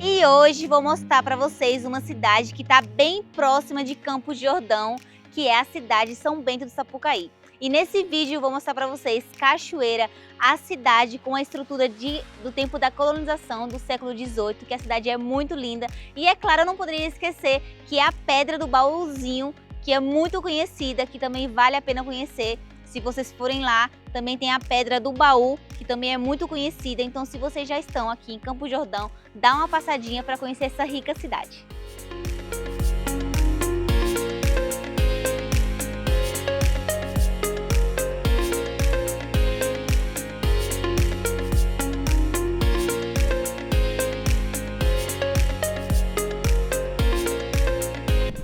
E hoje vou mostrar para vocês uma cidade que está bem próxima de Campos de Jordão, que é a cidade de São Bento do Sapucaí. E nesse vídeo eu vou mostrar para vocês Cachoeira, a cidade com a estrutura do tempo da colonização do século XVIII, que a cidade é muito linda. E é claro, eu não poderia esquecer que é a Pedra do Baúzinho, que é muito conhecida, que também vale a pena conhecer. Se vocês forem lá, também tem a Pedra do Baú, que também é muito conhecida. Então, se vocês já estão aqui em Campos de Jordão, dá uma passadinha para conhecer essa rica cidade.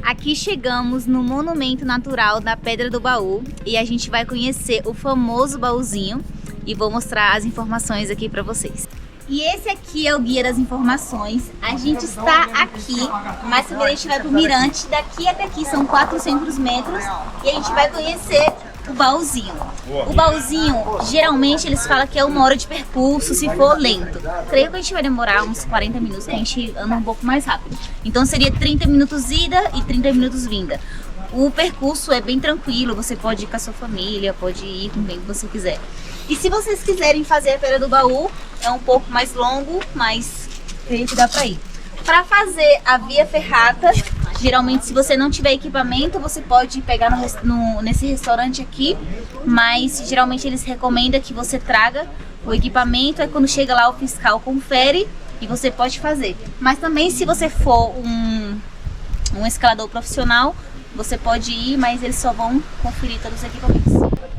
Aqui chegamos no Monumento Natural da Pedra do Baú e a gente vai conhecer o famoso baúzinho e vou mostrar as informações aqui para vocês. E esse aqui é o guia das informações. A gente está aqui, mas primeiro a gente vai para o mirante. Daqui até aqui são 400 metros e a gente vai conhecer o baúzinho. O baúzinho, geralmente eles falam que é 1 hora de percurso se for lento. Creio que a gente vai demorar uns 40 minutos, que a gente anda um pouco mais rápido. Então seria 30 minutos ida e 30 minutos vinda. O percurso é bem tranquilo, você pode ir com a sua família, pode ir com quem você quiser. E se vocês quiserem fazer a Pedra do Baú, é um pouco mais longo, mas creio que dá pra ir. Para fazer a via ferrata, geralmente se você não tiver equipamento, você pode pegar nesse restaurante aqui, mas geralmente eles recomendam que você traga o equipamento, aí quando chega lá o fiscal confere e você pode fazer. Mas também se você for um escalador profissional, você pode ir, mas eles só vão conferir todos os equipamentos.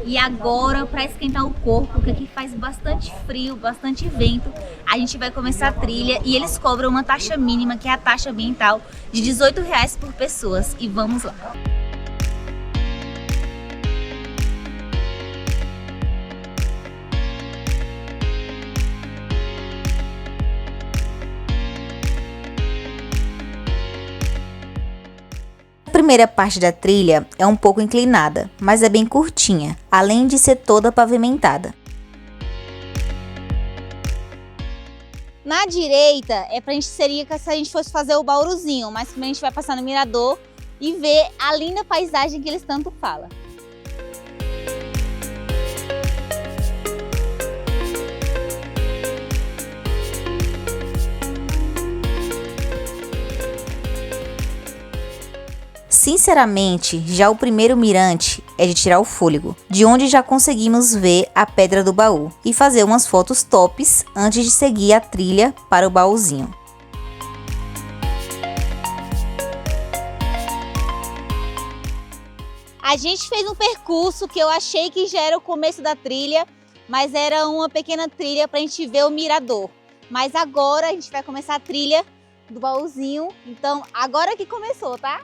E agora, para esquentar o corpo, porque aqui faz bastante frio, bastante vento, a gente vai começar a trilha e eles cobram uma taxa mínima, que é a taxa ambiental, de R$18 por pessoas. E vamos lá! A primeira parte da trilha é um pouco inclinada, mas é bem curtinha, além de ser toda pavimentada. Na direita seria se a gente fosse fazer o Bauruzinho, mas primeiro a gente vai passar no mirador e ver a linda paisagem que eles tanto falam. Sinceramente, já o primeiro mirante é de tirar o fôlego, de onde já conseguimos ver a Pedra do Baú e fazer umas fotos tops antes de seguir a trilha para o baúzinho. A gente fez um percurso que eu achei que já era o começo da trilha, mas era uma pequena trilha para a gente ver o mirador. Mas agora a gente vai começar a trilha do baúzinho, então agora que começou, tá?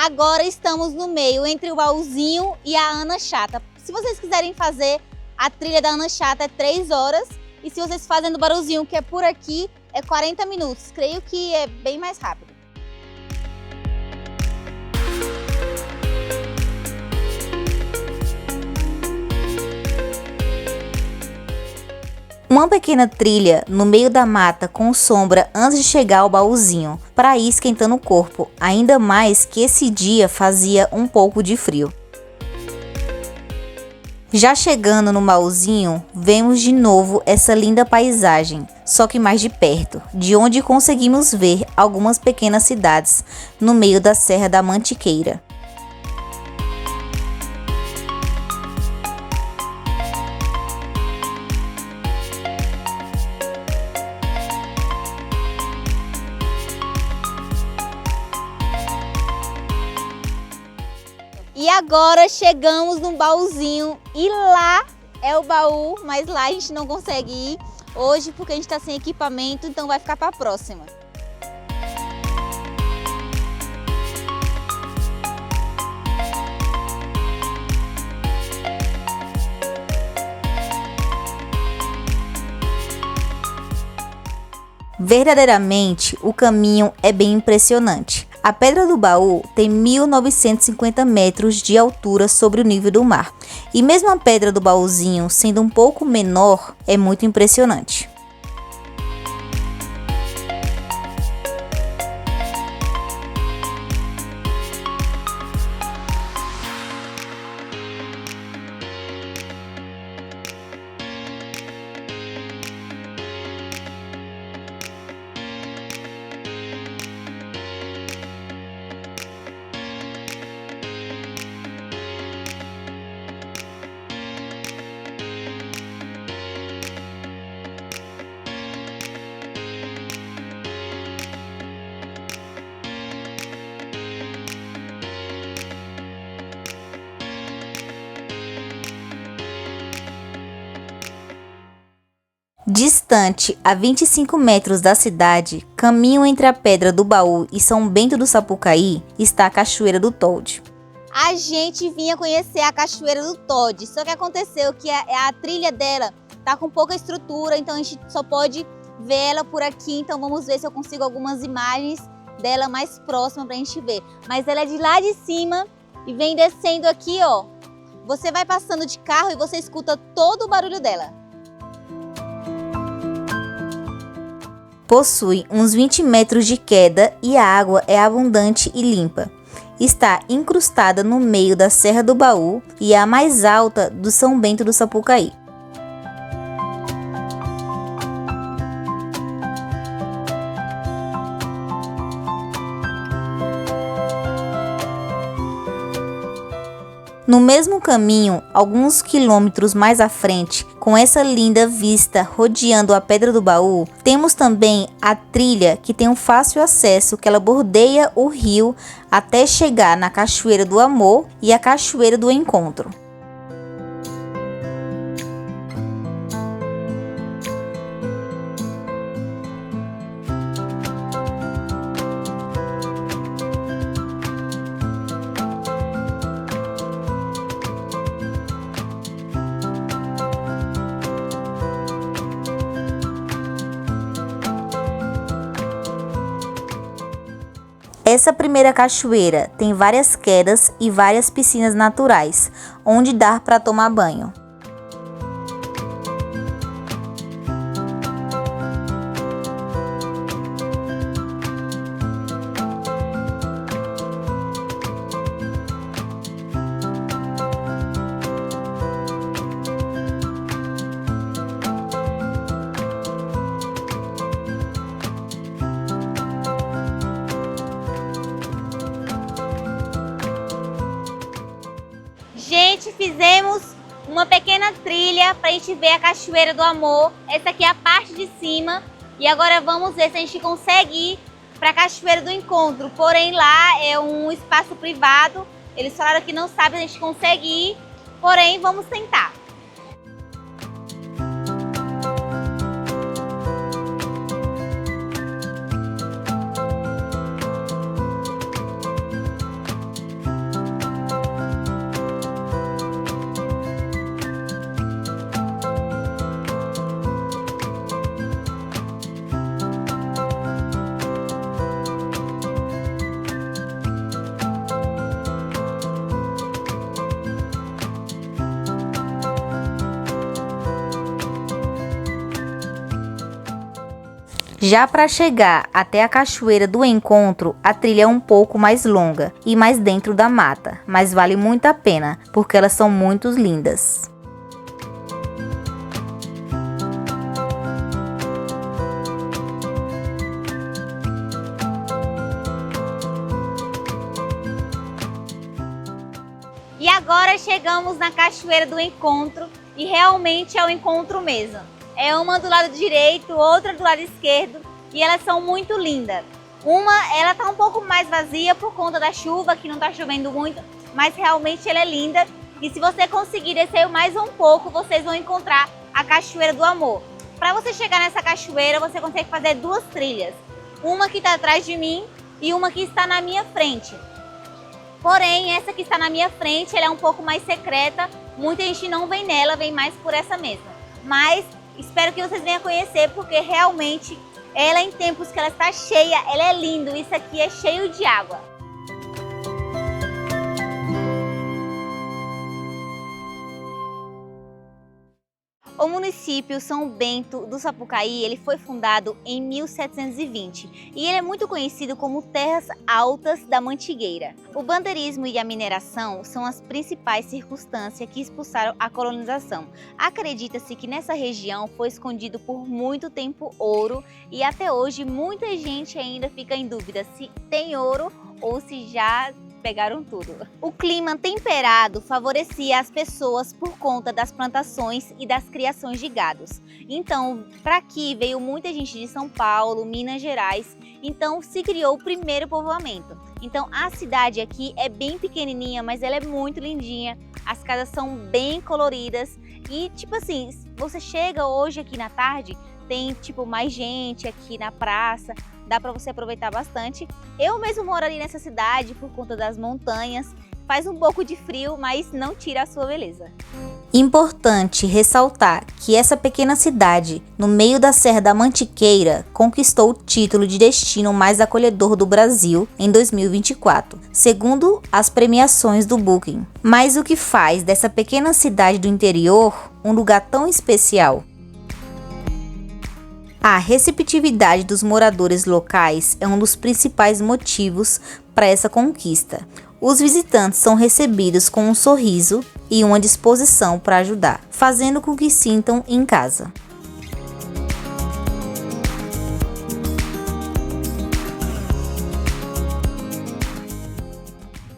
Agora estamos no meio, entre o baúzinho e a Ana Chata. Se vocês quiserem fazer a trilha da Ana Chata é 3 horas. E se vocês fazem do baúzinho, que é por aqui, é 40 minutos. Creio que é bem mais rápido. Uma pequena trilha no meio da mata com sombra antes de chegar ao baúzinho, para ir esquentando o corpo, ainda mais que esse dia fazia um pouco de frio. Já chegando no baúzinho, vemos de novo essa linda paisagem, só que mais de perto, de onde conseguimos ver algumas pequenas cidades no meio da Serra da Mantiqueira. E agora chegamos no baúzinho e lá é o baú, mas lá a gente não consegue ir hoje porque a gente está sem equipamento, então vai ficar para a próxima. Verdadeiramente, o caminho é bem impressionante. A Pedra do Baú tem 1.950 metros de altura sobre o nível do mar. E mesmo a Pedra do Baúzinho sendo um pouco menor, é muito impressionante. Distante a 25 metros da cidade, caminho entre a Pedra do Baú e São Bento do Sapucaí, está a Cachoeira do Tode. A gente vinha conhecer a Cachoeira do Tode, só que aconteceu que a trilha dela tá com pouca estrutura, então a gente só pode ver ela por aqui, então vamos ver se eu consigo algumas imagens dela mais próxima pra gente ver. Mas ela é de lá de cima e vem descendo aqui, ó. Você vai passando de carro e você escuta todo o barulho dela. Possui uns 20 metros de queda e a água é abundante e limpa. Está incrustada no meio da Serra do Baú e é a mais alta do São Bento do Sapucaí. No mesmo caminho, alguns quilômetros mais à frente, com essa linda vista rodeando a Pedra do Baú, temos também a trilha que tem um fácil acesso, que ela bordeia o rio até chegar na Cachoeira do Amor e a Cachoeira do Encontro. Essa primeira cachoeira tem várias quedas e várias piscinas naturais, onde dá para tomar banho. Gente, fizemos uma pequena trilha para a gente ver a Cachoeira do Amor. Essa aqui é a parte de cima. E agora vamos ver se a gente consegue ir para a Cachoeira do Encontro. Porém, lá é um espaço privado. Eles falaram que não sabem se a gente consegue ir. Porém, vamos tentar. Já para chegar até a Cachoeira do Encontro, a trilha é um pouco mais longa e mais dentro da mata, mas vale muito a pena, porque elas são muito lindas. E agora chegamos na Cachoeira do Encontro e realmente é o encontro mesmo. É uma do lado direito, outra do lado esquerdo e elas são muito lindas. Ela tá um pouco mais vazia por conta da chuva, que não tá chovendo muito, mas realmente ela é linda. E se você conseguir descer mais um pouco, vocês vão encontrar a Cachoeira do Amor. Para você chegar nessa cachoeira, você consegue fazer duas trilhas. Uma que está atrás de mim e uma que está na minha frente. Porém, essa que está na minha frente, ela é um pouco mais secreta. Muita gente não vem nela, vem mais por essa mesma. Mas espero que vocês venham conhecer, porque realmente Ela em tempos que ela está cheia, ela é linda. Isso aqui é cheio de água. O município São Bento do Sapucaí, ele foi fundado em 1720 e ele é muito conhecido como Terras Altas da Mantigueira. O bandeirismo e a mineração são as principais circunstâncias que expulsaram a colonização. Acredita-se que nessa região foi escondido por muito tempo ouro e até hoje muita gente ainda fica em dúvida se tem ouro ou se já pegaram tudo. O clima temperado favorecia as pessoas por conta das plantações e das criações de gados. Então, para aqui veio muita gente de São Paulo, Minas Gerais, então se criou o primeiro povoamento. Então, a cidade aqui é bem pequenininha, mas ela é muito lindinha. As casas são bem coloridas e, tipo assim, você chega hoje aqui na tarde, tem tipo mais gente aqui na praça, dá para você aproveitar bastante. Eu mesmo moro ali nessa cidade por conta das montanhas, faz um pouco de frio, mas não tira a sua beleza. Importante ressaltar que essa pequena cidade, no meio da Serra da Mantiqueira, conquistou o título de destino mais acolhedor do Brasil em 2024, segundo as premiações do Booking. Mas o que faz dessa pequena cidade do interior um lugar tão especial? A receptividade dos moradores locais é um dos principais motivos para essa conquista. Os visitantes são recebidos com um sorriso e uma disposição para ajudar, fazendo com que sintam em casa.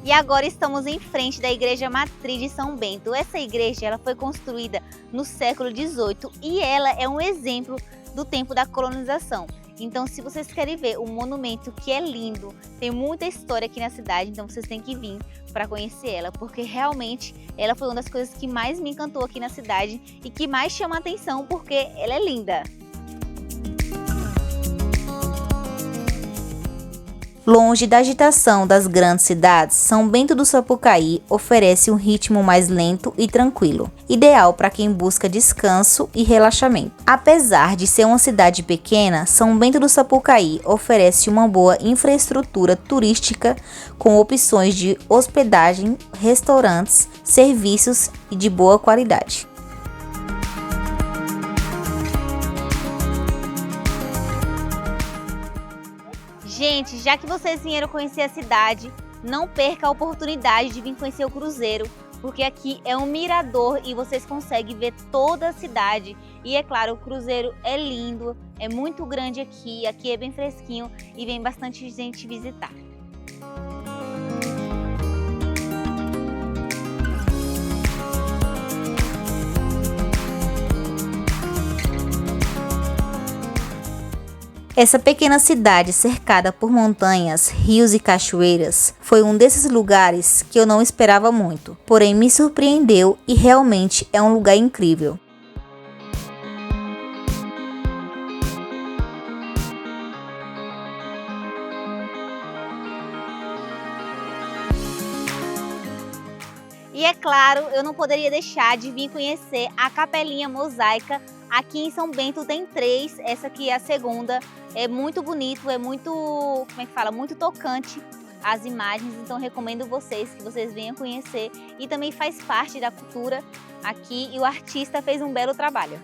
E agora estamos em frente da Igreja Matriz de São Bento. Essa igreja ela foi construída no século XVIII e ela é um exemplo do tempo da colonização. Então, se vocês querem ver um monumento que é lindo, tem muita história aqui na cidade, então vocês têm que vir para conhecer ela, porque realmente ela foi uma das coisas que mais me encantou aqui na cidade e que mais chama a atenção porque ela é linda. Longe da agitação das grandes cidades, São Bento do Sapucaí oferece um ritmo mais lento e tranquilo, ideal para quem busca descanso e relaxamento. Apesar de ser uma cidade pequena, São Bento do Sapucaí oferece uma boa infraestrutura turística com opções de hospedagem, restaurantes, serviços e de boa qualidade. Gente, já que vocês vieram conhecer a cidade, não perca a oportunidade de vir conhecer o cruzeiro, porque aqui é um mirador e vocês conseguem ver toda a cidade. E é claro, o cruzeiro é lindo, é muito grande aqui é bem fresquinho e vem bastante gente visitar. Essa pequena cidade cercada por montanhas, rios e cachoeiras foi um desses lugares que eu não esperava muito, porém me surpreendeu e realmente é um lugar incrível. E é claro, eu não poderia deixar de vir conhecer a Capelinha Mosaica. Aqui em São Bento tem 3, essa aqui é a segunda. É muito bonito, é muito, como é que fala, muito tocante as imagens, então recomendo que vocês venham conhecer e também faz parte da cultura aqui e o artista fez um belo trabalho.